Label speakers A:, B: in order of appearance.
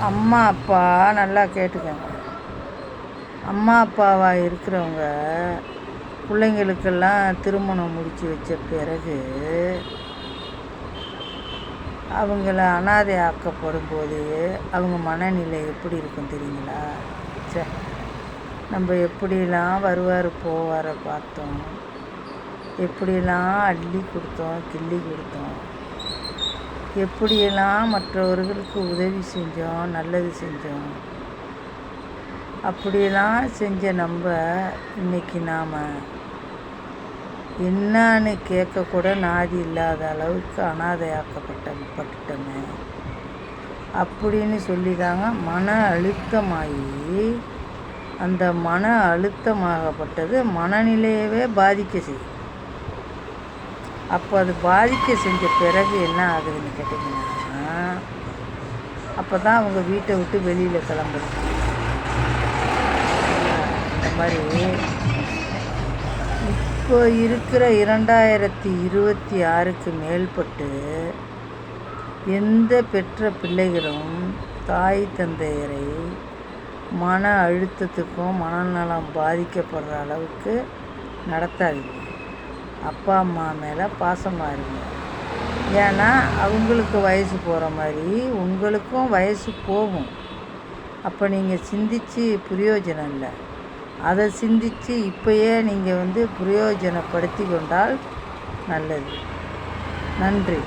A: அம்மா அப்பா நல்லா கேட்டுக்கோங்க. அம்மா அப்பாவாக இருக்கிறவங்க பிள்ளைங்களுக்கெல்லாம் திருமணம் முடித்து வச்ச பிறகு அவங்கள அனாதை ஆக்கப்படும் போது அவங்க மனநிலை எப்படி இருக்கும் தெரியுங்களா? சே, நம்ம எப்படிலாம் வருவார் போவாரை பார்த்தோம், எப்படியெல்லாம் அள்ளி கொடுத்தோம், கிள்ளி கொடுத்தோம், எப்படியெல்லாம் மற்றவர்களுக்கு உதவி செஞ்சோம், நல்லது செஞ்சோம். அப்படியெல்லாம் செஞ்ச நம்ம இன்றைக்கி நாம் என்னான்னு கேட்கக்கூட நாதி இல்லாத அளவுக்கு அனாதையாக்கப்பட்டுட்டோமே அப்படின்னு சொல்லி தாங்க மன அழுத்தமாகி, அந்த மன அழுத்தமாகப்பட்டது மனநிலையவே பாதிக்க செய்யும். அப்போ அது பாதிக்க செஞ்ச பிறகு என்ன ஆகுதுன்னு கேட்டிங்கன்னா, அப்போ தான் அவங்க வீட்டை விட்டு வெளியில் கிளம்புறது. இந்த மாதிரி இப்போ இருக்கிற 2026க்கு மேல்பட்டு எந்த பெற்ற பிள்ளைகளும் தாய் தந்தையரை மன அழுத்தத்துக்கும் மனநலம் பாதிக்கப்படுற அளவுக்கு நடத்தாதீங்க. அப்பா அம்மா மேலே பாசமாக இருங்க. ஏன்னா அவங்களுக்கு வயசு போகிற மாதிரி உங்களுக்கும் வயசு போகும். அப்போ நீங்கள் சிந்தித்து பிரயோஜனம் இல்லை. அதை சிந்தித்து இப்போயே நீங்கள் பிரயோஜனப்படுத்தி கொண்டால் நல்லது. நன்றி.